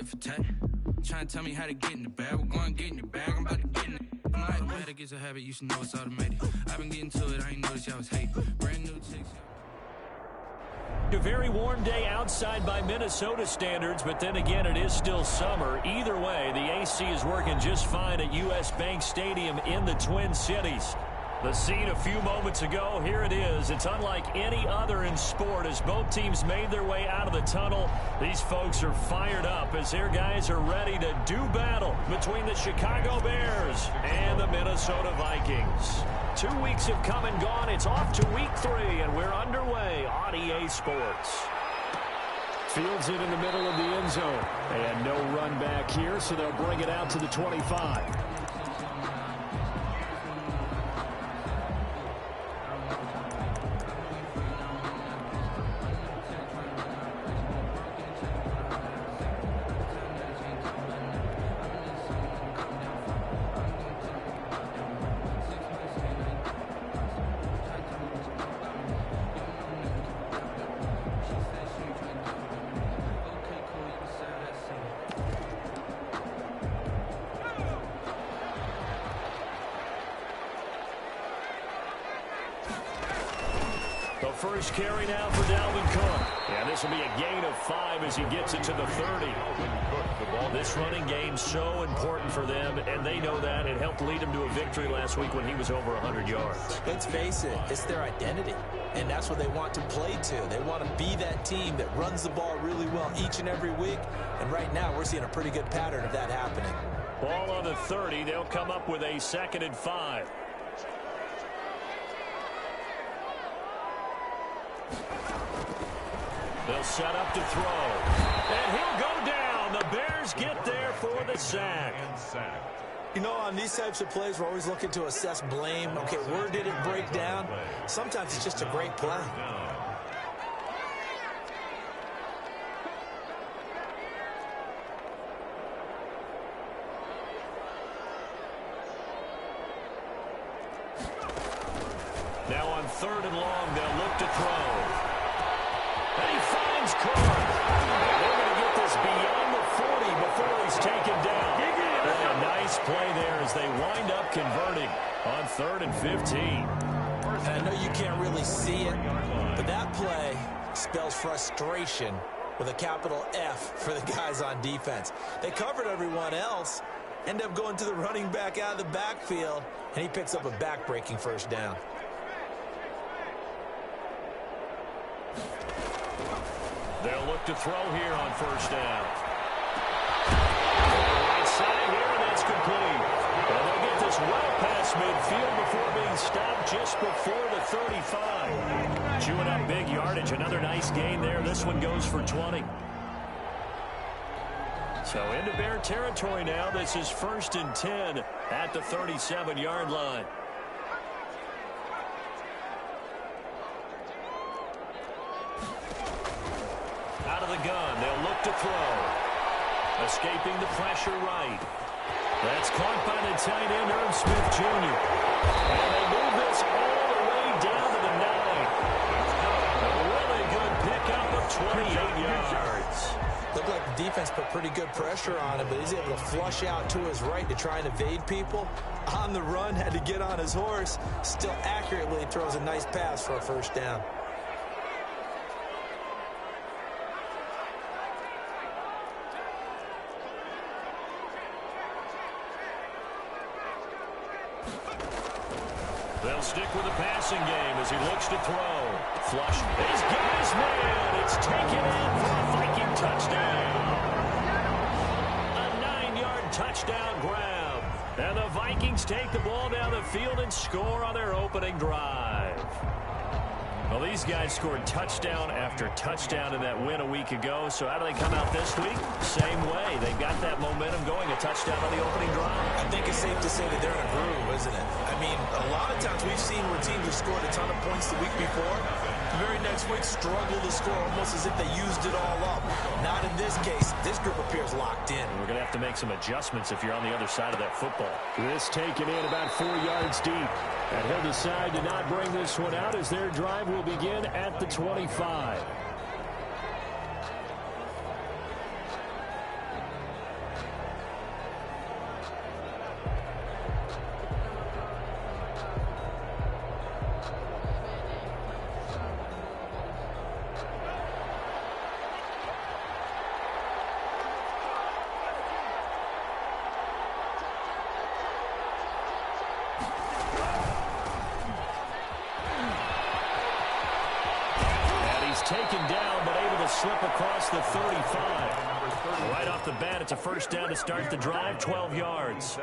tit for tat. Trying to tell me how to get in the bag. We're going to get in the bag. I'm about to get in it. I'm like, bad, it gets a habit. You should know it's automated. I've been getting to it. I ain't noticed y'all was hating. Brand new chicks. A very warm day outside by Minnesota standards, but then again, it is still summer. Either way, the AC is working just fine at U.S. Bank Stadium in the Twin Cities. The scene a few moments ago, here it is. It's unlike any other in sport as both teams made their way out of the tunnel. These folks are fired up as their guys are ready to do battle between the Chicago Bears and the Minnesota Vikings. 2 weeks have come and gone. It's off to week 3, and we're underway on EA Sports. Fields it in the middle of the end zone. And no run back here, so they'll bring it out to the 25. First carry now for Dalvin Cook. Yeah, this will be a gain of 5 as he gets it to the 30. This running game so important for them, and they know that. It helped lead them to a victory last week when he was over 100 yards. Let's face it, it's their identity, and that's what they want to play to. They want to be that team that runs the ball really well each and every week, and right now we're seeing a pretty good pattern of that happening. Ball on the 30. They'll come up with a 2nd and 5. They'll set up to throw. And he'll go down. The Bears get there for the sack. You know, on these types of plays, we're always looking to assess blame. Okay, where did it break down? Sometimes it's just a great play. Now on 3rd and long, they'll look to throw. And he finds Cook. They're going to get this beyond the 40 before he's taken down. And a nice play there as they wind up converting on 3rd and 15. And I know you can't really see it, but that play spells frustration with a capital F for the guys on defense. They covered everyone else, end up going to the running back out of the backfield, and he picks up a back-breaking first down. They'll look to throw here on 1st down. Right side here, and that's complete. And they'll get this well past midfield before being stopped just before the 35. Chewing up big yardage. Another nice gain there. This one goes for 20. So into Bear territory now. This is 1st and 10 at the 37-yard line. Out of the gun, they'll look to throw. Escaping the pressure right. That's caught by the tight end, Irv Smith Jr. And they move this all the way down to the 9. A really good pickup of 28 yards. Looked like the defense put pretty good pressure on him, but he's able to flush out to his right to try and evade people. On the run, had to get on his horse. Still accurately throws a nice pass for a first down. They'll stick with the passing game as he looks to throw. Flush. He's got his man. It's taken in for a Viking touchdown. A 9-yard touchdown grab. And the Vikings take the ball down the field and score on their opening drive. Well, these guys scored touchdown after touchdown in that win a week ago. So how do they come out this week? Same way. They've got that momentum going. A touchdown on the opening drive. I think it's safe to say that they're in a groove, isn't it? I mean, a lot of times we've seen where teams have scored a ton of points the week before. The very next week struggle to score almost as if they used it all up. Not in this case. This group appears locked in. We're going to have to make some adjustments if you're on the other side of that football. This taken in about 4 yards deep. And he'll decide to not bring this one out as their drive will begin at the 25. taken down, but able to slip across the 35. Right off the bat, it's a first down to start the drive, 12 yards.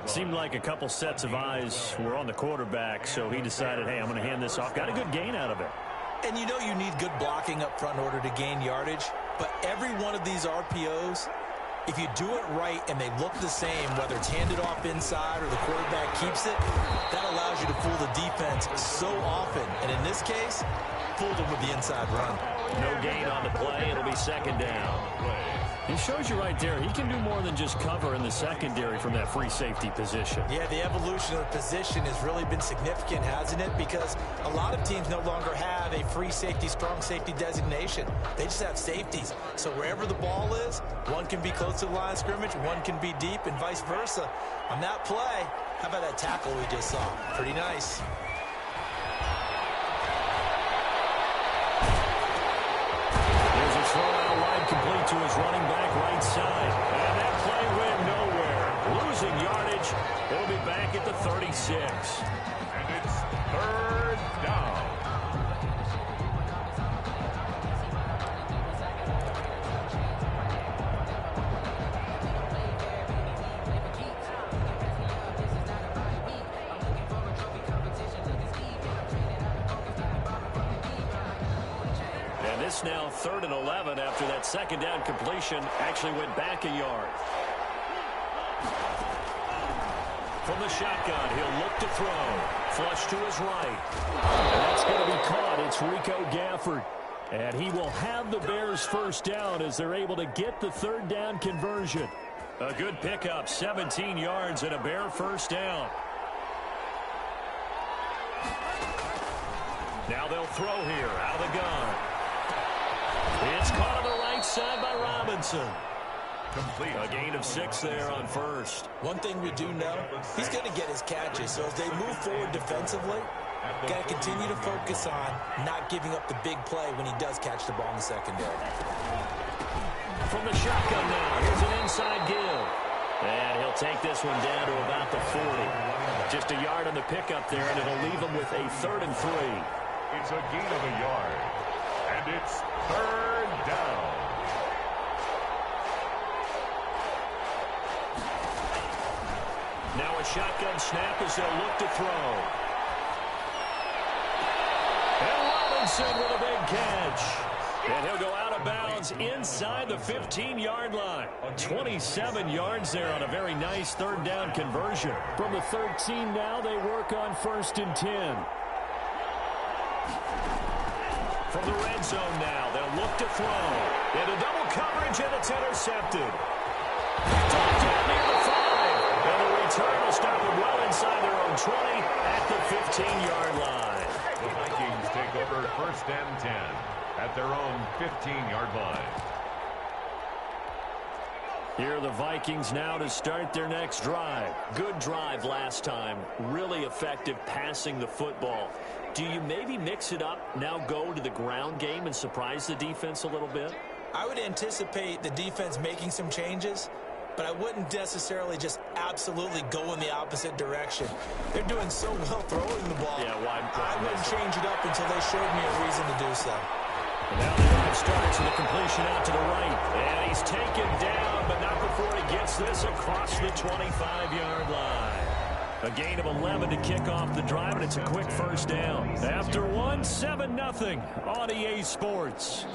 Seemed like a couple sets of eyes were on the quarterback, so he decided, hey, I'm going to hand this off. Got a good gain out of it. And you know you need good blocking up front in order to gain yardage, but every one of these RPOs, if you do it right and they look the same, whether it's handed off inside or the quarterback keeps it, that allows you to fool the defense so often. And in this case, fooled them with the inside run. No gain on the play. It'll be second down. He shows you right there, he can do more than just cover in the secondary from that free safety position. Yeah, the evolution of the position has really been significant, hasn't it? Because a lot of teams no longer have a free safety, strong safety designation. They just have safeties. So wherever the ball is, one can be close to the line of scrimmage, one can be deep, and vice versa. On that play, how about that tackle we just saw? Pretty nice. There's a throw out wide complete to his running back right side. And that play went nowhere. Losing yardage. It'll be back at the 36. And it's third down. This now 3rd and 11 after that second down completion actually went back a yard. From the shotgun, he'll look to throw. Flush to his right. And that's going to be caught. It's Rico Gafford. And he will have the Bears first down as they're able to get the 3rd down conversion. A good pickup, 17 yards and a Bear first down. Now they'll throw here out of the gun. It's caught on the right side by Robinson. Complete. A gain of 6 there on first. One thing we do know, he's going to get his catches. So as they move forward defensively, got to continue to focus on not giving up the big play when he does catch the ball in the secondary. From the shotgun now, here's an inside give. And he'll take this one down to about the 40. Just a yard on the pickup there, and it'll leave him with a 3rd and 3. It's a gain of a yard. And it's third down. Now a shotgun snap as they'll look to throw. And Robinson with a big catch. And he'll go out of bounds inside the 15-yard line. 27 yards there on a very nice 3rd down conversion. From the 13 now, they work on 1st and 10. From the red zone now, they'll look to throw. Into double coverage, and it's intercepted. Dropped down near the 5. And the return will stop them well inside their own 20 at the 15-yard line. The Vikings take over 1st and 10 at their own 15-yard line. Here are the Vikings now to start their next drive. Good drive last time. Really effective passing the football. Do you maybe mix it up, now go to the ground game and surprise the defense a little bit? I would anticipate the defense making some changes, but I wouldn't necessarily just absolutely go in the opposite direction. They're doing so well throwing the ball. Yeah, I wouldn't change it up until they showed me a reason to do so. And now the drive starts with a completion out to the right. And he's taken down, but not before he gets this across the 25-yard line. A gain of 11 to kick off the drive, and it's a quick first down. After one, 7-0 on EA Sports.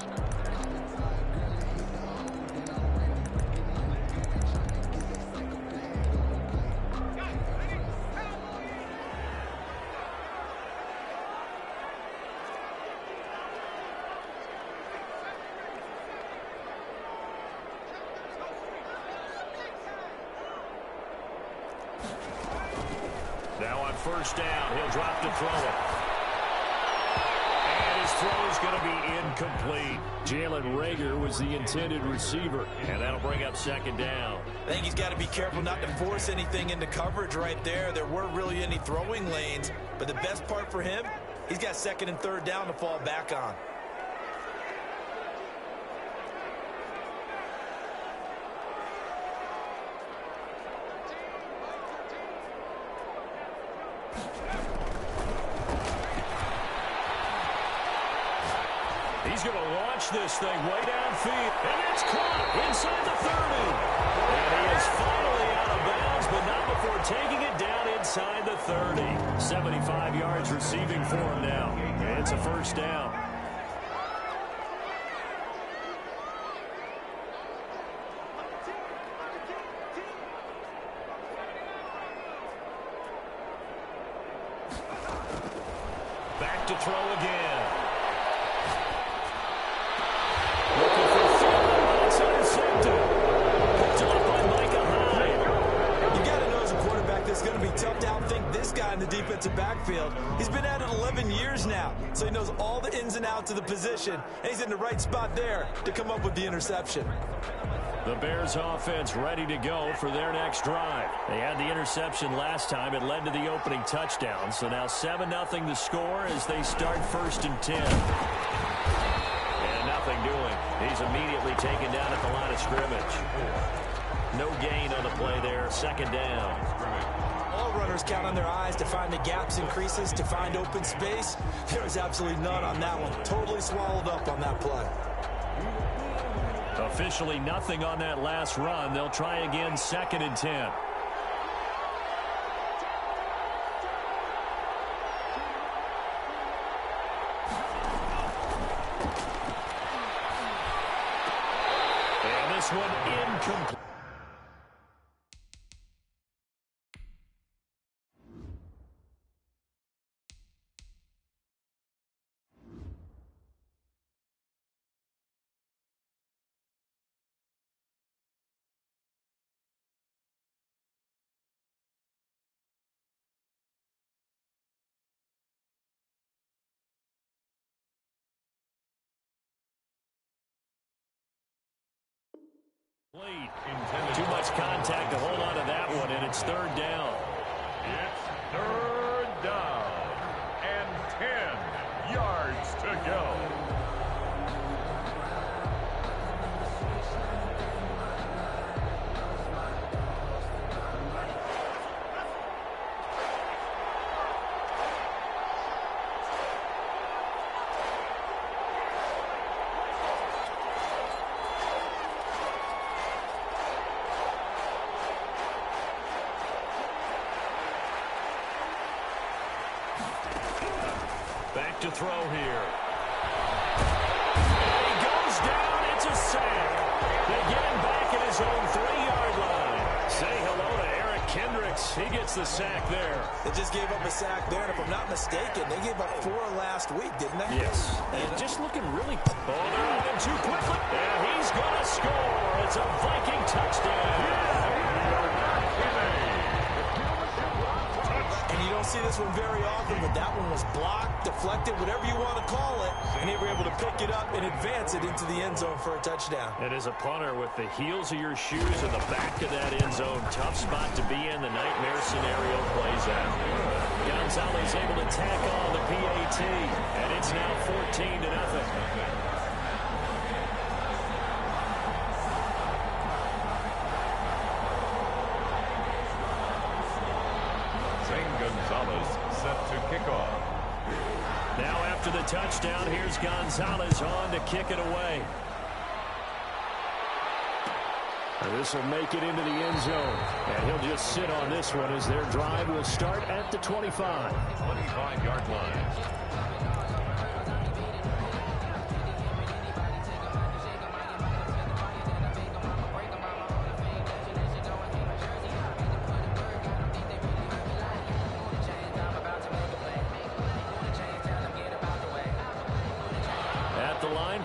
Now on first down, he'll drop to throw it. And his throw is going to be incomplete. Jalen Reagor was the intended receiver, and that'll bring up second down. I think he's got to be careful not to force anything into coverage right there. There weren't really any throwing lanes, but the best part for him, he's got 2nd and 3rd down to fall back on. He's going to launch this thing way downfield. And it's caught inside the 30. And he is finally out of bounds, but not before taking it down inside the 30. 75 yards receiving for him now. It's a first down. Back to throw again. Looking for Thielen. It's intercepted. Picked off by Micah Hyde. You got to know as a quarterback that's going to be tough to outthink this guy in the defensive backfield. He's been at it 11 years now, so he knows all the ins and outs of the position, and he's in the right spot there to come up with the interception. The Bears offense ready to go for their next drive. They had the interception last time. It led to the opening touchdown. So now 7-0 the score as they start 1st and 10. And nothing doing. He's immediately taken down at the line of scrimmage. No gain on the play there. 2nd down. All runners count on their eyes to find the gaps and creases, to find open space. There was absolutely none on that one. Totally swallowed up on that play. Officially nothing on that last run. They'll try again 2nd and 10. And this one incomplete. Too much contact to hold on to that one, and it's 3rd down. It's 3rd down and 10 yards to go. Back to throw here. And he goes down. It's a sack. They get him back at his own 3-yard line. Say hello to Eric Kendricks. He gets the sack there. They just gave up a sack there, and if I'm not mistaken, they gave up 4 last week, didn't they? Yes. And just looking really... Oh, they're on him too quickly. And he's going to score. It's a Viking touchdown. And you don't see this one very often, but that one was blocked, deflected, whatever you want to call it, and they were able to pick it up and advance it into the end zone for a touchdown. And as a punter, with the heels of your shoes in the back of that end zone, tough spot to be in. The nightmare scenario plays out. Gonzalez able to tack on the PAT, and it's now 14-0. Gonzalez set to kick off. Now after the touchdown, here's Gonzalez on to kick it away. This will make it into the end zone. And he'll just sit on this one as their drive will start at the 25. 25-yard line.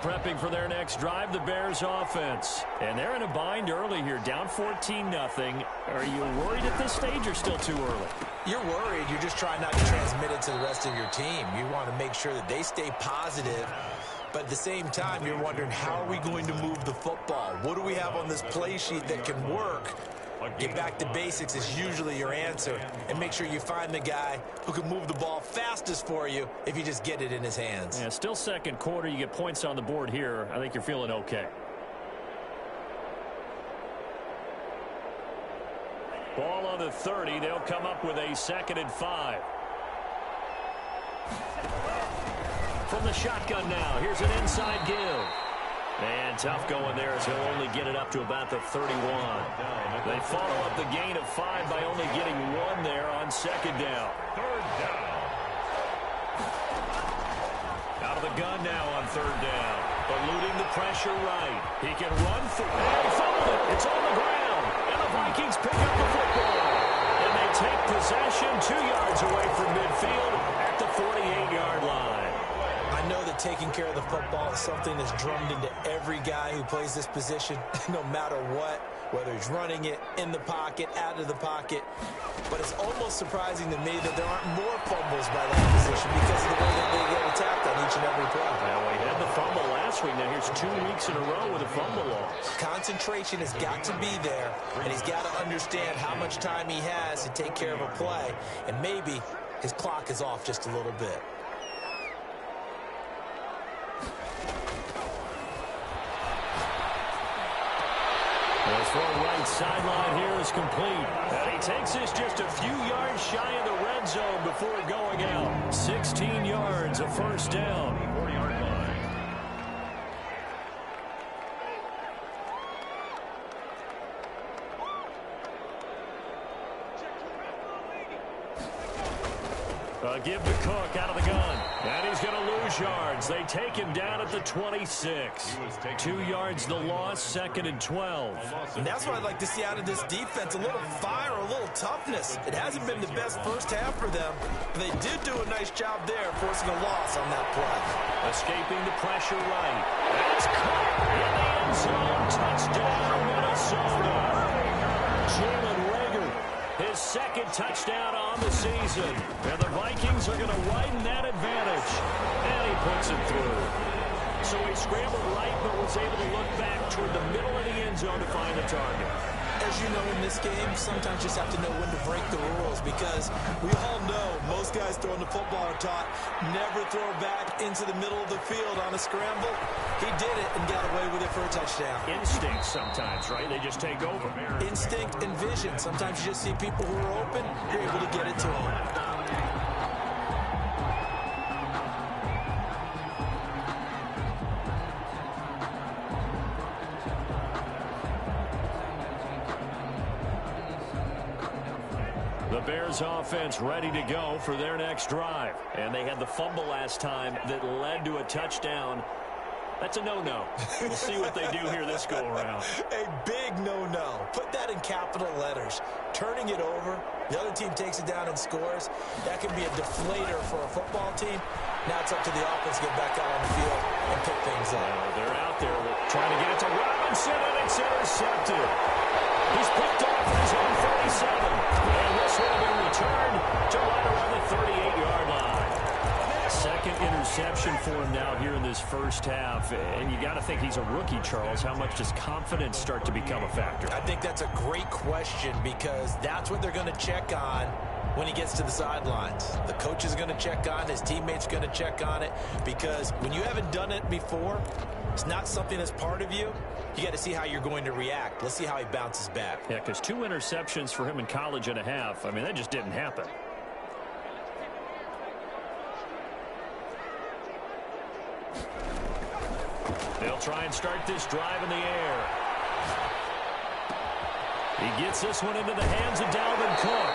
Prepping for their next drive, the Bears offense. And they're in a bind early here, down 14-0. Are you worried at this stage or still too early? You're worried. You're just trying not to transmit it to the rest of your team. You want to make sure that they stay positive. But at the same time, you're wondering, how are we going to move the football? What do we have on this play sheet that can work? Get back to basics is usually your answer. And make sure you find the guy who can move the ball fastest for you if you just get it in his hands. Yeah, still 2nd quarter. You get points on the board here. I think you're feeling okay. Ball on the 30. They'll come up with a 2nd and 5. From the shotgun now, here's an inside give. And tough going there as he'll only get it up to about the 31. They follow up the gain of 5 by only getting 1 there on second down. Third down. Out of the gun now on third down. Eluding the pressure right. He can run through. And he fumbled it. It's on the ground. And the Vikings pick up the football. And they take possession 2 yards away from midfield at the 48-yard line. I know that taking care of the football is something that's drummed into every guy who plays this position, no matter what, whether he's running it, in the pocket, out of the pocket. But it's almost surprising to me that there aren't more fumbles by that position because of the way that they get attacked on each and every play. Well, we had the fumble last week. Now here's 2 weeks in a row with a fumble loss. Concentration has got to be there, and he's got to understand how much time he has to take care of a play, and maybe his clock is off just a little bit. The throw right sideline here is complete. And he takes this just a few yards shy of the red zone before going out. 16 yards, a first down. 40-yard line. Give to Cook out of the gun. And he's going to lose yards. They take him down at the 26. 2 yards the loss, second and 12. And that's what I'd like to see out of this defense, a little fire, a little toughness. It hasn't been the best first half for them, but they did do a nice job there forcing a loss on that play. Escaping the pressure right. That's caught in the end zone. Touchdown, Minnesota. Jalen Reagor, his second touchdown on the season. And the Vikings are going to widen that advantage. And he puts it through. So he scrambled right, but was able to look back toward the middle of the end zone to find the target. As you know, in this game, sometimes you just have to know when to break the rules because we all know most guys throwing the football are taught never throw back into the middle of the field on a scramble. He did it and got away with it for a touchdown. Instinct sometimes, right? They just take over. Instinct and vision. Sometimes you just see people who are open, you're able to get it to them. The Bears offense ready to go for their next drive. And they had the fumble last time that led to a touchdown. That's a no-no. We'll see what they do here this go-around. A big no-no. Put that in capital letters. Turning it over, the other team takes it down and scores. That can be a deflator for a football team. Now it's up to the offense to get back out on the field and pick things up. They're out there trying to get it to Robinson, and it's intercepted. He's picked off at his own 37. And this will be returned to right around the 38-yard line. Second interception for him now here in this first half. And you got to think he's a rookie, Charles. How much does confidence start to become a factor? I think that's a great question because that's what they're going to check on when he gets to the sidelines. The coach is going to check on, his teammates are going to check on it because when you haven't done it before, it's not something that's part of you. You got to see how you're going to react. Let's see how he bounces back. Yeah, because 2 interceptions for him in college and a half. I mean, that just didn't happen. They'll try and start this drive in the air. He gets this one into the hands of Dalvin Cook.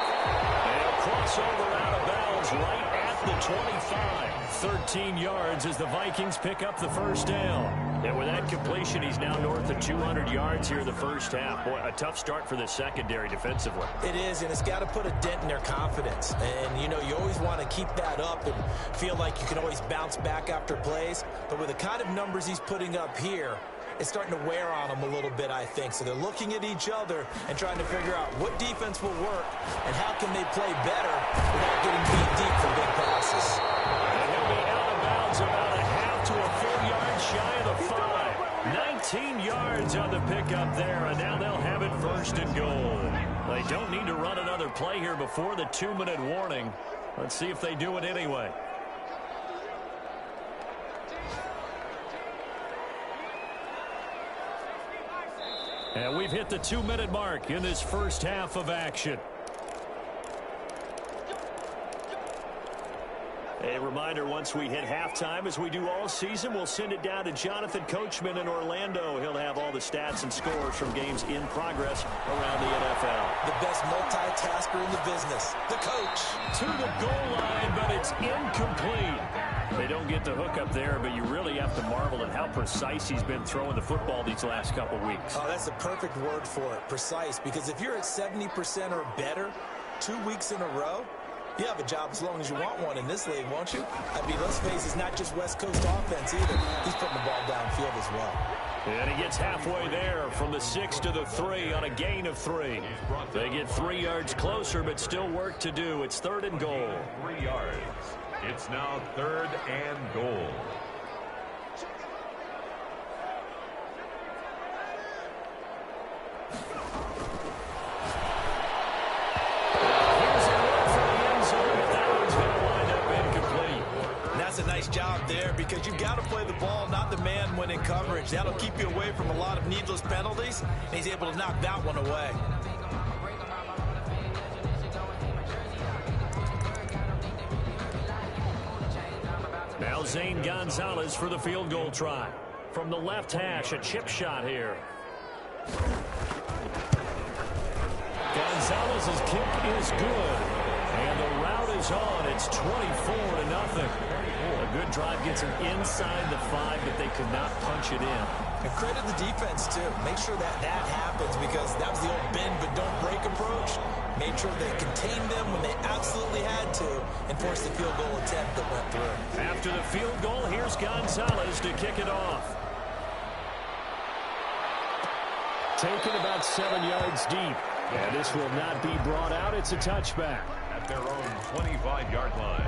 And he'll cross over out of bounds right at the 25. 13 yards as the Vikings pick up the first down. And with that completion, he's now north of 200 yards here in the first half. Boy, a tough start for the secondary defensively. It is, and it's got to put a dent in their confidence. And, you know, you always want to keep that up and feel like you can always bounce back after plays. But with the kind of numbers he's putting up here, it's starting to wear on them a little bit, I think. So they're looking at each other and trying to figure out what defense will work and how can they play better without getting beat deep for big passes. And he'll be out of bounds about a half to a full yard shy of the 5. 19 yards on the pickup there, and now they'll have it first and goal. They don't need to run another play here before the 2-minute warning. Let's see if they do it anyway. And we've hit the 2-minute mark in this first half of action. A reminder, once we hit halftime, as we do all season, we'll send it down to Jonathan Coachman in Orlando. He'll have all the stats and scores from games in progress around the NFL. The best multitasker in the business, the coach. To the goal line, but it's incomplete. They don't get the hook up there, but you really have to marvel at how precise he's been throwing the football these last couple weeks. Oh, that's the perfect word for it, precise, because if you're at 70% or better 2 weeks in a row, you have a job as long as you want one in this league, won't you? I mean, let's face it, it's not just West Coast offense either. He's putting the ball downfield as well. And he gets halfway there from the 6 to the 3 on a gain of 3. They get 3 yards closer, but still work to do. It's 3rd and goal. 3 yards. It's now 3rd and goal. That's a nice job there because you've got to play the ball, not the man when in coverage. That'll keep you away from a lot of needless penalties, and he's able to knock that one away. Now Zane Gonzalez for the field goal try. From the left hash, a chip shot here. Gonzalez's kick is good. And the route is on. It's 24-0. A good drive gets him inside the 5, but they could not punch it in. And credit the defense, too. Make sure that happens because that was the old bend but don't break approach. Made sure they contained them when they absolutely had to and forced the field goal attempt that went through. After the field goal, here's Gonzalez to kick it off. Taken about 7 yards deep. And this will not be brought out. It's a touchback. At their own 25-yard line.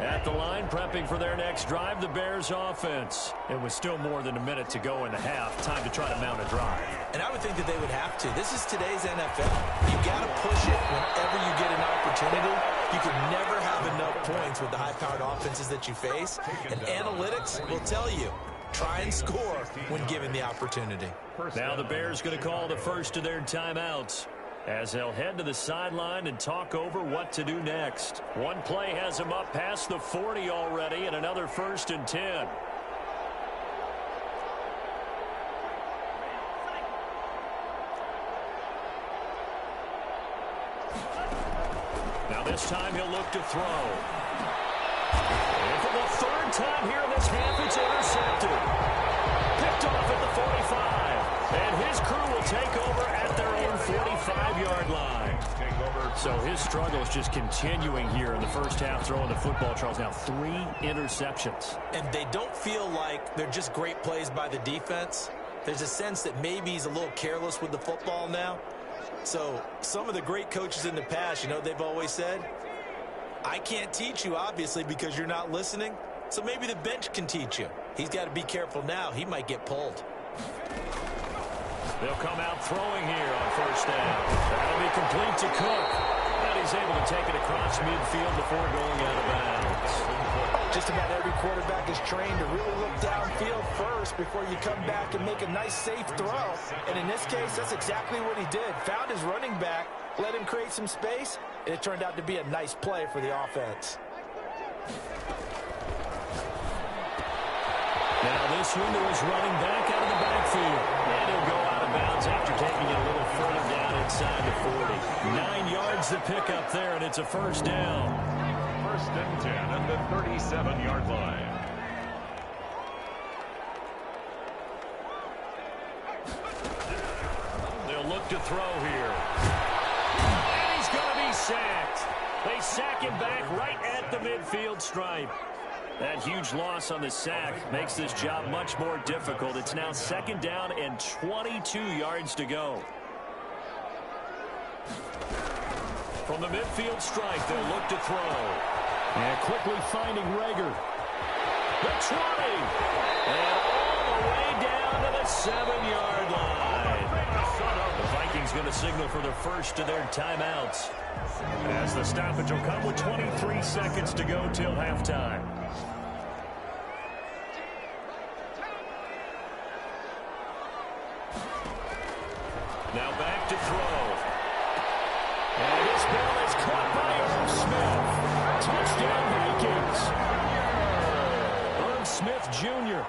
At the line, prepping for their next drive, the Bears offense. It was still more than a minute to go in the half. Time to try to mount a drive. And I would think that they would have to. This is today's NFL. You got to push it whenever you get an opportunity. You can never have enough points with the high-powered offenses that you face. And analytics will tell you, try and score when given the opportunity. Now the Bears going to call the first of their timeouts, as they'll head to the sideline and talk over what to do next. One play has them up past the 40 already, and another 1st and 10. Now this time he'll look to throw. And for the 3rd time here in this half, it's intercepted. Picked off at the 45. And his crew will take over at their own 45-yard line. So his struggle is just continuing here in the first half, throwing the football. Charles, now 3 interceptions. And they don't feel like they're just great plays by the defense. There's a sense that maybe he's a little careless with the football now. So some of the great coaches in the past, you know, they've always said, I can't teach you, obviously, because you're not listening. So maybe the bench can teach you. He's got to be careful now. He might get pulled. They'll come out throwing here on 1st down. That'll be complete to Cook. And he's able to take it across midfield before going out of bounds. Just about every quarterback is trained to really look downfield first before you come back and make a nice, safe throw. And in this case, that's exactly what he did. Found his running back, let him create some space, and it turned out to be a nice play for the offense. Now this window is running back out of the backfield. And he'll go out of bounds after taking it a little further down inside the 40. 9 yards to pick up there, and it's a 1st down. 1st and 10 at the 37-yard line. They'll look to throw here. And he's going to be sacked. They sack him back right at the midfield stripe. That huge loss on the sack makes this job much more difficult. It's now 2nd down and 22 yards to go. From the midfield stripe, they'll look to throw. And quickly finding Rager. The 20. And all the way down to the 7-yard line. The Vikings going to signal for the first of their timeouts. As the stoppage will come with 23 seconds to go till halftime. Now back to throw. And this ball is caught by Irv Smith. Touchdown, Vikings. Irv Smith Jr.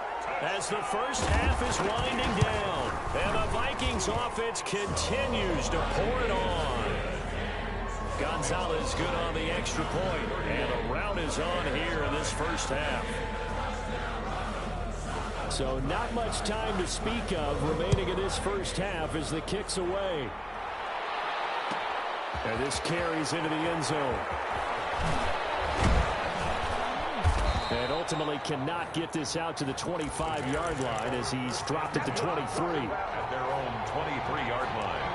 as the first half is winding down. And the Vikings offense continues to pour it on. Gonzalez good on the extra point. And a rout is on here in this first half. So not much time to speak of remaining in this first half as the kick's away. And this carries into the end zone. And ultimately cannot get this out to the 25-yard line as he's dropped it to 23. At their own 23-yard line.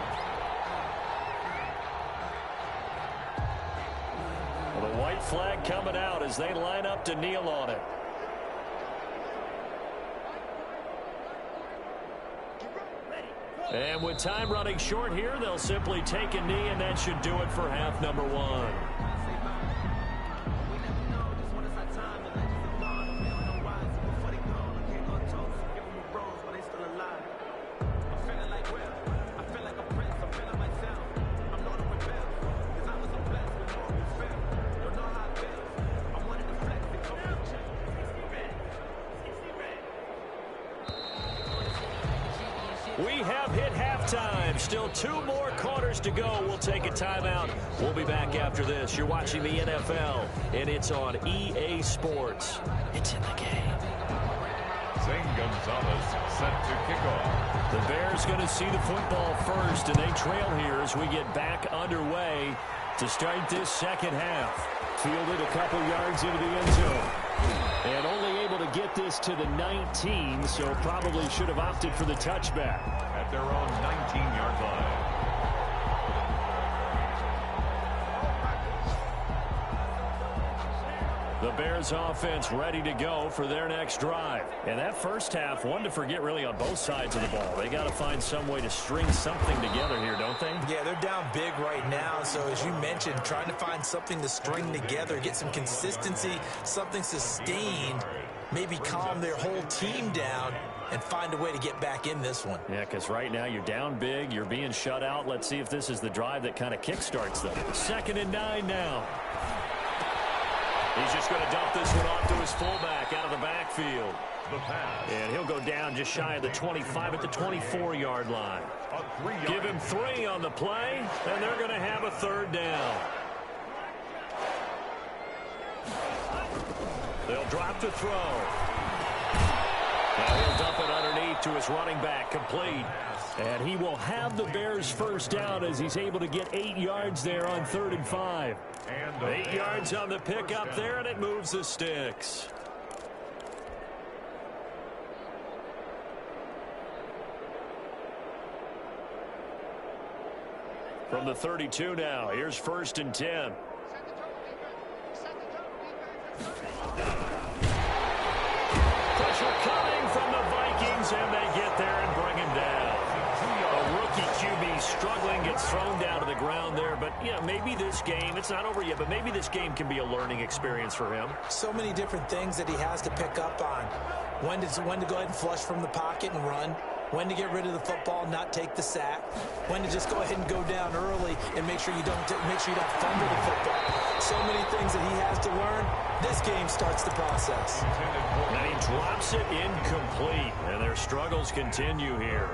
Well, the white flag coming out as they line up to kneel on it. And with time running short here, they'll simply take a knee, and that should do it for half number one. We have hit halftime. Still 2 more quarters to go. We'll take a timeout. We'll be back after this. You're watching the NFL, and it's on EA Sports. It's in the game. Zane Gonzalez set to kick off. The Bears going to see the football first, and they trail here as we get back underway to start this second half. Fielded a couple yards into the end zone. And only able to get this to the 19, so probably should have opted for the touchback. At their own 19-yard line. The Bears offense ready to go for their next drive. And that first half, one to forget really on both sides of the ball. They got to find some way to string something together here, don't they? Yeah, they're down big right now. So as you mentioned, trying to find something to string together, get some consistency, something sustained, maybe calm their whole team down and find a way to get back in this one. Yeah, because right now you're down big, you're being shut out. Let's see if this is the drive that kind of kickstarts them. 2nd and 9 now. He's just going to dump this one off to his fullback out of the backfield. The pass. And he'll go down just shy of the 25 at the 24-yard line. Give him 3 on the play, and they're going to have a 3rd down. They'll drop to throw. Now he'll dump it underneath to his running back, complete. And he will have the Bears first down as he's able to get 8 yards there on 3rd and 5. 8 yards on the pickup there, and it moves the sticks. From the 32 now, here's 1st and 10. Pressure coming from the Vikings, and they get there and bring him down. A rookie QB struggling, gets thrown down to the ground there. But, you know, maybe this game, it's not over yet, but maybe this game can be a learning experience for him. So many different things that he has to pick up on. When to go ahead and flush from the pocket and run. When to get rid of the football, not take the sack. When to just go ahead and go down early and make sure you don't fumble the football. So many things that he has to learn. This game starts the process. And he drops it incomplete. And their struggles continue here.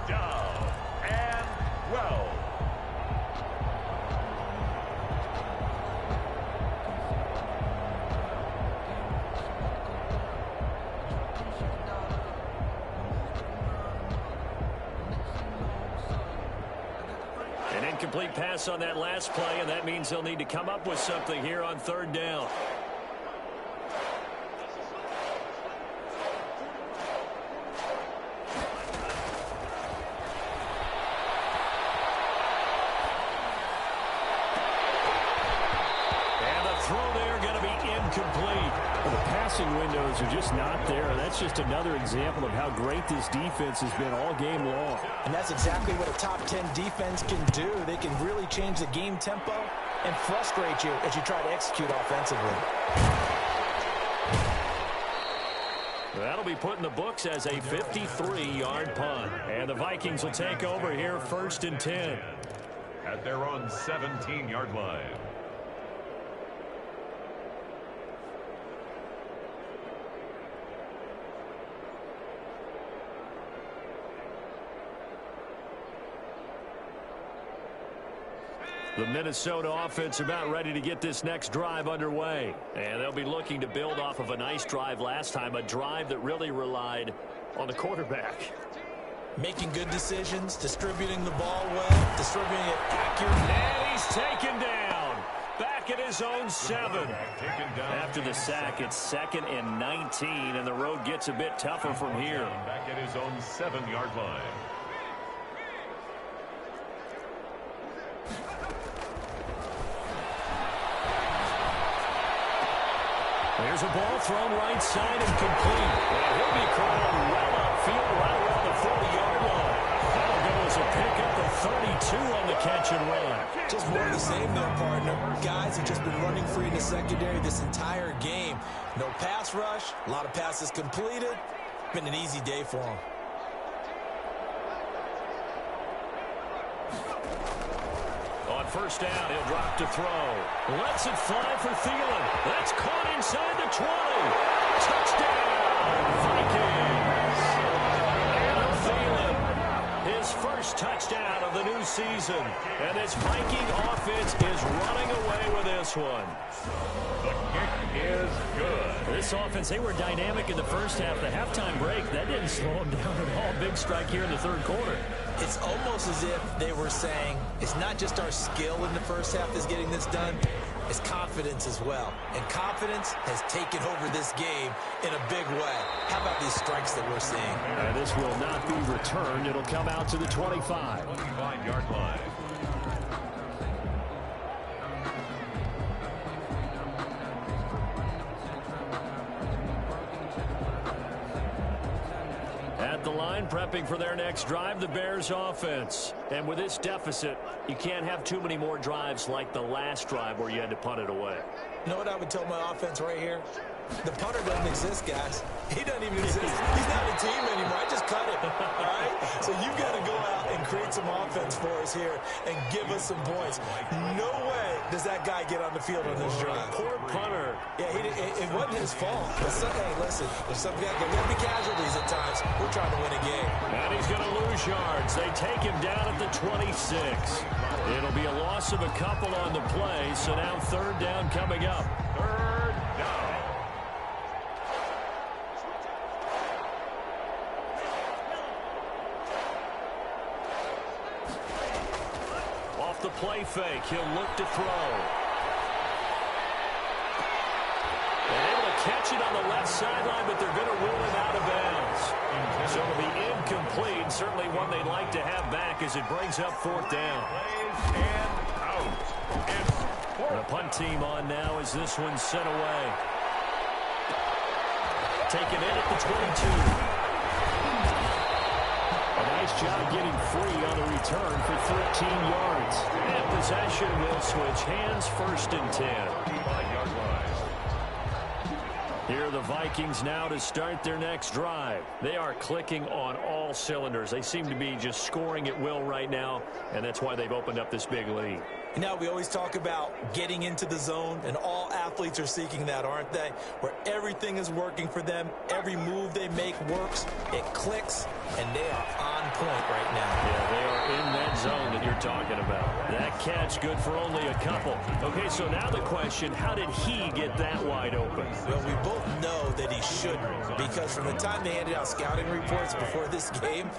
Down and well. An incomplete pass on that last play, and that means they'll need to come up with something here on 3rd down. passing windows are just not there. That's just another example of how great this defense has been all game long. And that's exactly what a top 10 defense can do. They can really change the game tempo and frustrate you as you try to execute offensively. That'll be put in the books as a 53-yard punt. And the Vikings will take over here 1st and 10. At their own 17-yard line. The Minnesota offense about ready to get this next drive underway. And they'll be looking to build off of a nice drive last time, a drive that really relied on the quarterback. Making good decisions, distributing the ball well, distributing it accurately. And he's taken down. Back at his own 7. After the sack, it's 2nd and 19, and the road gets a bit tougher from here. Back at his own 7-yard line. There's a ball thrown right side and complete. And he'll be called well upfield right around the 40-yard line. That'll go as a pickup of 32 on the catch and run. Just more of the same there, partner. Guys have just been running free in the secondary this entire game. No pass rush, a lot of passes completed. Been an easy day for them. On 1st down, he'll drop to throw. Lets it fly for Thielen. That's caught inside the 20. Touchdown, Vikings. Adam Thielen, his first touchdown of the new season. And this Viking offense is running away with this one. The kick is good. This offense, they were dynamic in the first half. The halftime break, that didn't slow them down at all. Big strike here in the 3rd quarter. It's almost as if they were saying, it's not just our skill in the first half that's getting this done, it's confidence as well. And confidence has taken over this game in a big way. How about these strikes that we're seeing? And this will not be returned. It'll come out to the 25. 25-yard line. At the line, prepping for their next drive, the Bears offense. And with this deficit, you can't have too many more drives like the last drive where you had to punt it away. You know what I would tell my offense right here? The punter doesn't exist, guys. He doesn't even exist. He's not a team anymore. I just cut it, all right? So you've got to go out and create some offense for us here and give us some points. No way does that guy get on the field on this drive. Poor punter. Yeah, it wasn't his fault. But hey, listen, there's some guys, there will be casualties at times. We're trying to win a game. And he's going to lose yards. They take him down at the 26. It'll be a loss of a couple on the play, so now 3rd down coming up. 3rd down. Off the play fake, he'll look to throw. They're able to catch it on the left sideline, but they're going to rule it out of bounds. So it'll be incomplete. Certainly one they'd like to have back as it brings up 4th down. And out. It's The punt team on now as this one's sent away. Taken in at the 22. A nice job getting free on the return for 13 yards. And possession will switch hands, 1st and 10. 5-yard line. Here are the Vikings now to start their next drive. They are clicking on all cylinders. They seem to be just scoring at will right now, and that's why they've opened up this big lead. You know, we always talk about getting into the zone, and all athletes are seeking that, aren't they? Where everything is working for them, every move they make works, it clicks, and they are on point right now. Yeah, they are in that zone that you're talking about. That catch good for only a couple. Okay, so now the question, how did he get that wide open? Well, we both know that he shouldn't, because from the time they handed out scouting reports before this game,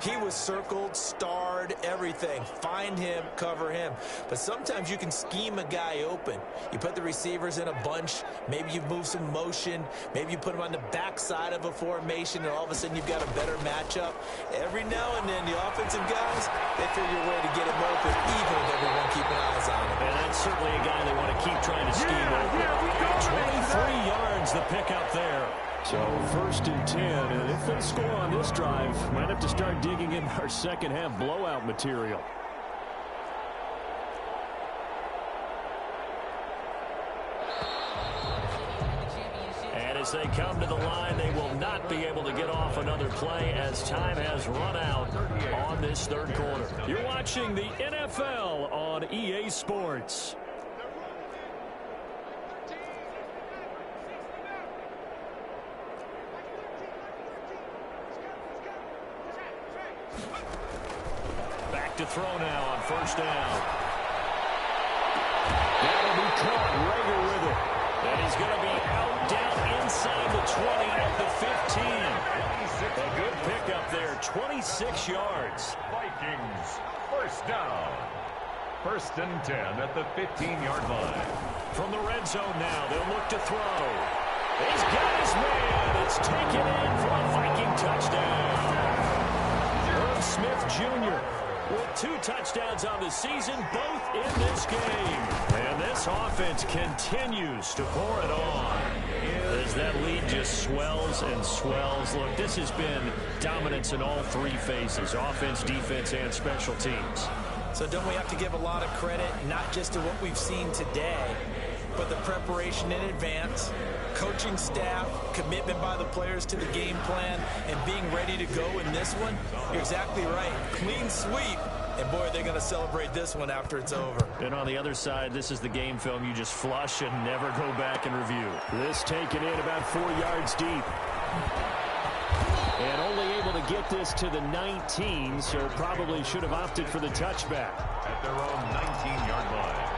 he was circled, starred, guard, everything. Find him, cover him. But sometimes you can scheme a guy open. You put the receivers in a bunch. Maybe you move some motion. Maybe you put them on the backside of a formation, and all of a sudden you've got a better matchup. Every now and then, the offensive guys, they figure a way to get him open, even with everyone keeping eyes on him. And that's certainly a guy they want to keep trying to scheme open. 23 yards the pickup there. So 1st and 10, and if they score on this drive, might have to start digging in our second half blowout material. And as they come to the line, they will not be able to get off another play as time has run out on this third quarter. You're watching the NFL on EA Sports. Back to throw now on 1st down. That'll be caught. Rager with it. And he's going to be out down inside the 20 at the 15. A good pickup there. 26 yards. Vikings, 1st down. 1st and 10 at the 15-yard line. From the red zone now, they'll look to throw. He's got his man. It's taken in for a Viking touchdown. Smith Jr. with 2 touchdowns on the season, both in this game. And this offense continues to pour it on as that lead just swells and swells. Look, this has been dominance in all 3 phases, offense, defense, and special teams. So don't we have to give a lot of credit, not just to what we've seen today, but the preparation in advance, coaching staff, commitment by the players to the game plan, and being ready to go in this one? You're exactly right. Clean sweep. And, boy, they're going to celebrate this one after it's over. And on the other side, this is the game film you just flush and never go back and review. This taken in about 4 yards deep. And only able to get this to the 19, so probably should have opted for the touchback. At their own 19-yard line.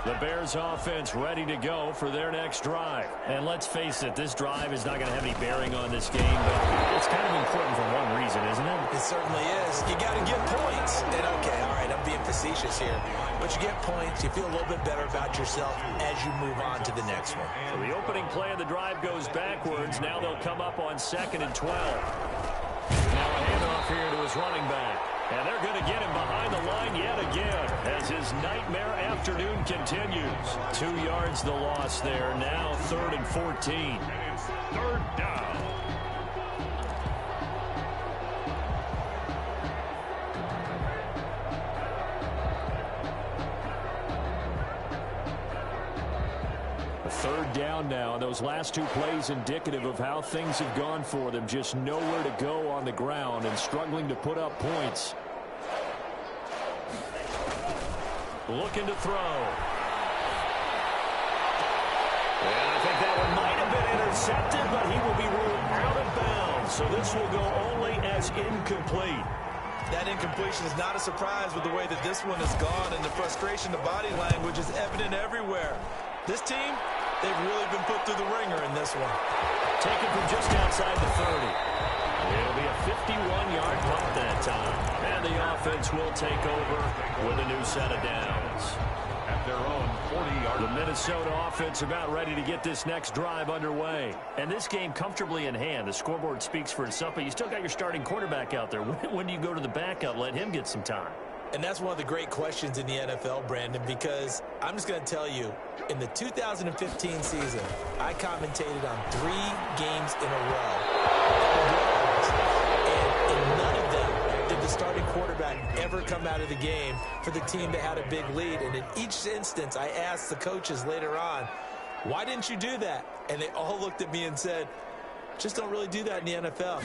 The Bears offense ready to go for their next drive. And let's face it, this drive is not going to have any bearing on this game, but it's kind of important for one reason, isn't it? It certainly is. You got to get points. And, okay, all right, I'm being facetious here. But you get points, you feel a little bit better about yourself as you move on to the next one. So the opening play of the drive goes backwards. Now they'll come up on 2nd and 12. Now a handoff here to his running back. And they're going to get him behind the line yet again as his nightmare afternoon continues. 2 yards the loss there. Now 3rd and 14. And it's 3rd down. A 3rd down now, and those last 2 plays indicative of how things have gone for them. Just nowhere to go on the ground and struggling to put up points. Looking to throw. And I think that one might have been intercepted, but he will be ruled out of bounds. So this will go only as incomplete. That incompletion is not a surprise with the way that this one has gone, and the frustration, the body language is evident everywhere. This team, they've really been put through the ringer in this one. Taken from just outside the 30. It'll be a 51-yard punt that time. And the offense will take over with a new set of downs. At their own 40-yard The Minnesota offense about ready to get this next drive underway. And this game comfortably in hand. The scoreboard speaks for itself, but you still got your starting quarterback out there. When do you go to the backup, let him get some time? And that's one of the great questions in the NFL, Brandon, because I'm just going to tell you, in the 2015 season, I commentated on 3 games in a row. And in none of them did the starting quarterback ever come out of the game for the team that had a big lead. And in each instance, I asked the coaches later on, why didn't you do that? And they all looked at me and said, just don't really do that in the NFL.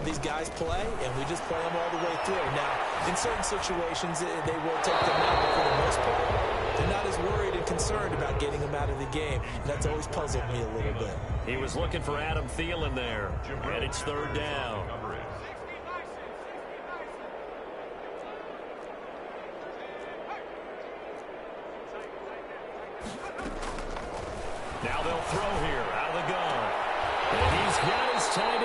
These guys play, and we just play them all the way through. Now, in certain situations, they will take them out, but for the most part, they're not as worried and concerned about getting them out of the game. And that's always puzzled me a little bit. He was looking for Adam Thielen there, and it's 3rd down. Now they'll throw here out of the gun. And he's got his tight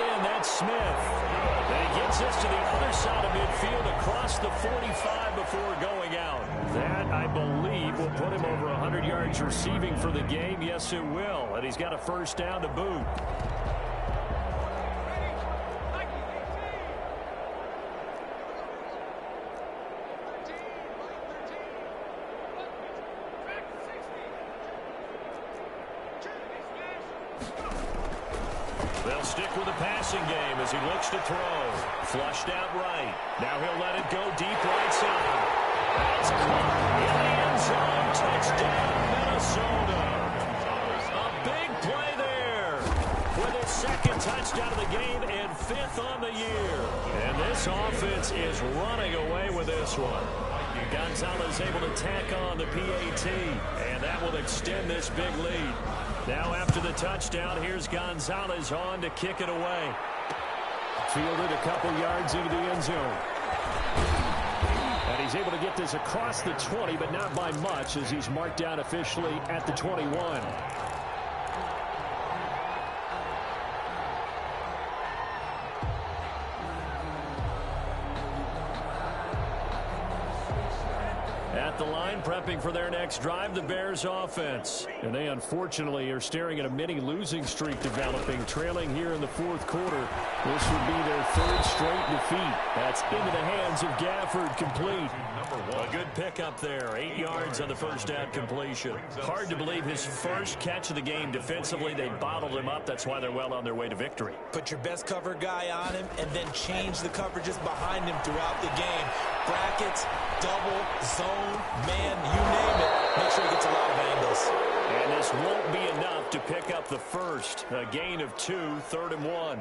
Smith. And he gets this to the other side of midfield across the 45 before going out. That, I believe, will put him over 100 yards receiving for the game. Yes, it will. And he's got a first down to boot. They'll stick with the passing game as he looks to throw. Flushed out right. Now he'll let it go deep right side. That's caught in the end zone. Touchdown, Minnesota. A big play there with his second touchdown of the game and 5th on the year. And this offense is running away with this one. Gonzalez able to tack on the PAT, and that will extend this big lead. Now after the touchdown, here's Gonzalez on to kick it away. Fielded a couple yards into the end zone. And he's able to get this across the 20, but not by much, as he's marked down officially at the 21. At the line, prepping for their next drive, the Bears offense. And they unfortunately are staring at a mini losing streak developing, trailing here in the 4th quarter. This would be their 3rd straight defeat. That's into the hands of Gafford, complete. A good pickup there, 8 yards on the first down completion. Hard to believe his first catch of the game defensively. They bottled him up. That's why they're well on their way to victory. Put your best cover guy on him and then change the coverages behind him throughout the game. Brackets, double, zone, man, you name it. Make sure he gets a lot of angles. And this won't be enough to pick up the first. A gain of 2, 3rd and 1.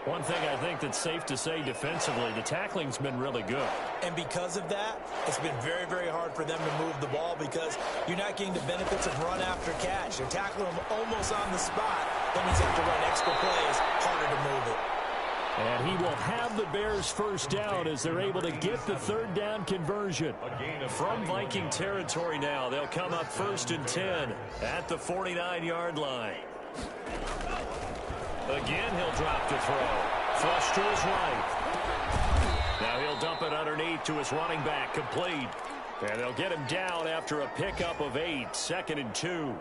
One thing I think that's safe to say defensively, the tackling's been really good. And because of that, it's been very, very hard for them to move the ball because you're not getting the benefits of run after catch. They're tackling him almost on the spot. That means they have to run extra plays, harder to move it. And he will have the Bears first down as they're able to get the 3rd down conversion. From Viking territory now, they'll come up 1st and 10 at the 49-yard line. Again, he'll drop to throw. Flush to his right. Now he'll dump it underneath to his running back, complete. And they'll get him down after a pickup of 8, 2nd and 2.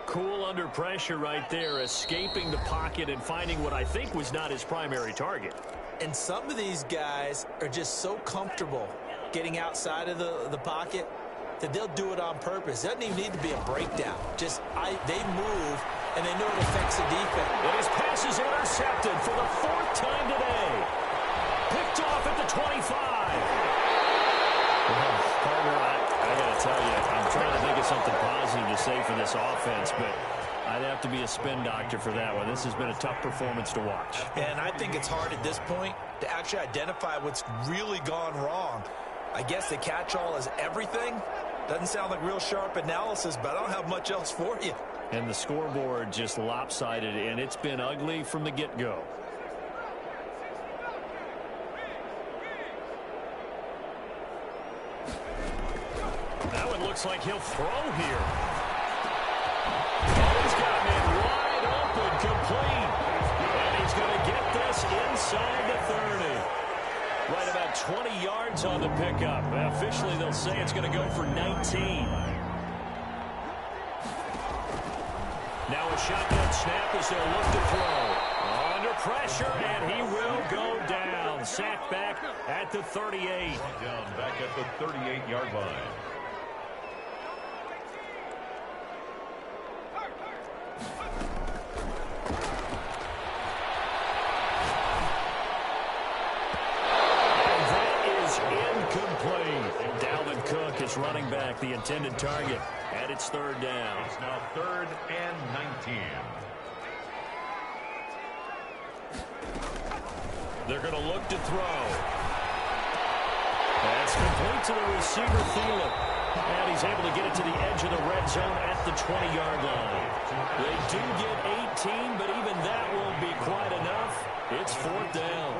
Cool under pressure right there, escaping the pocket and finding what I think was not his primary target. And some of these guys are just so comfortable getting outside of the pocket that they'll do it on purpose. It doesn't even need to be a breakdown. Just they move, and they know it affects the defense. And his pass is intercepted for the 4th time today. Picked off at the 25. Partner, I got to tell you, I'm trying to think of something positive to say for this offense, but I'd have to be a spin doctor for that one. This has been a tough performance to watch. And I think it's hard at this point to actually identify what's really gone wrong. I guess the catch-all is everything. Doesn't sound like real sharp analysis, but I don't have much else for you. And the scoreboard just lopsided, and it's been ugly from the get-go. Now it looks like he'll throw here. Oh, he's got him in wide open, complete. And he's going to get this inside the 30. Right about 20 yards on the pickup. Officially, they'll say it's going to go for 19. Now a shotgun snap as they'll look to throw. Under pressure, and he will go down. Sacked back at the 38. Down back at the 38-yard line. Running back, the intended target, and it's 3rd down. It's now 3rd and 19. They're going to look to throw. That's complete to the receiver, Thielen. And he's able to get it to the edge of the red zone at the 20-yard line. They do get 18, but even that won't be quite enough. It's 4th down.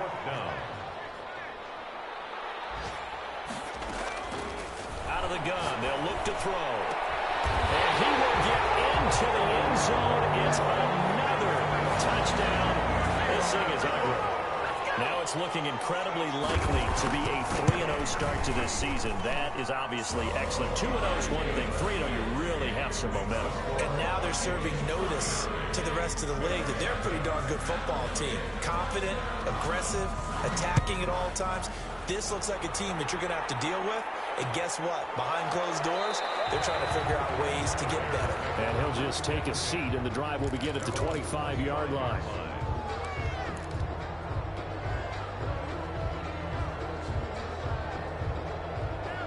Out of the gun, they'll look to throw. And he will get into the end zone. It's another touchdown. The it's looking incredibly likely to be a 3-0 start to this season. That is obviously excellent. 2-0 is one thing. 3-0, you really have some momentum. And now they're serving notice to the rest of the league that they're a pretty darn good football team. Confident, aggressive, attacking at all times. This looks like a team that you're going to have to deal with. And guess what? Behind closed doors, they're trying to figure out ways to get better. And he'll just take a seat, and the drive will begin at the 25-yard line.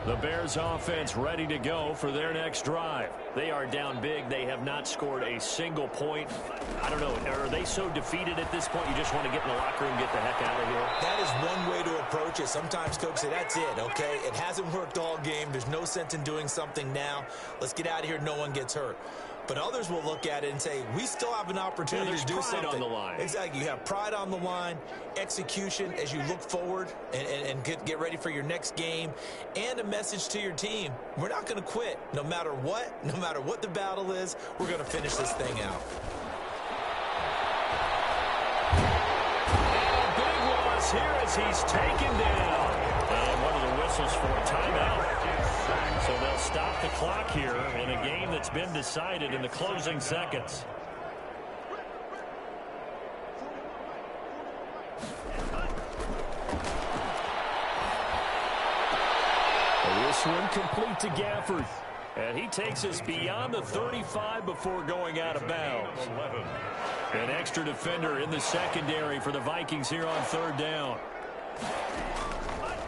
The Bears offense ready to go for their next drive. They are down big. They have not scored a single point. I don't know. Are they so defeated at this point you just want to get in the locker room and get the heck out of here? That is one way to approach it. Sometimes coaches say, that's it, okay? It hasn't worked all game. There's no sense in doing something now. Let's get out of here. No one gets hurt. But others will look at it and say, we still have an opportunity to do something. On the line. Exactly. You have pride on the line, execution as you look forward and get ready for your next game, and a message to your team. We're not going to quit. No matter what the battle is, we're going to finish this thing out. And a big loss here as he's taken down. And one of the whistles for a timeout. So they'll stop the clock here in a game that's been decided in the closing seconds. This one complete to Gafford. And he takes us beyond the 35 before going out of bounds. An extra defender in the secondary for the Vikings here on third down.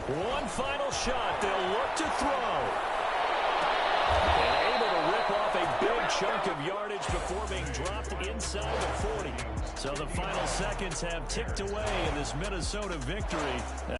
One final shot. They'll look to throw. And able to rip off a big chunk of yardage before being dropped inside the 40. So the final seconds have ticked away in this Minnesota victory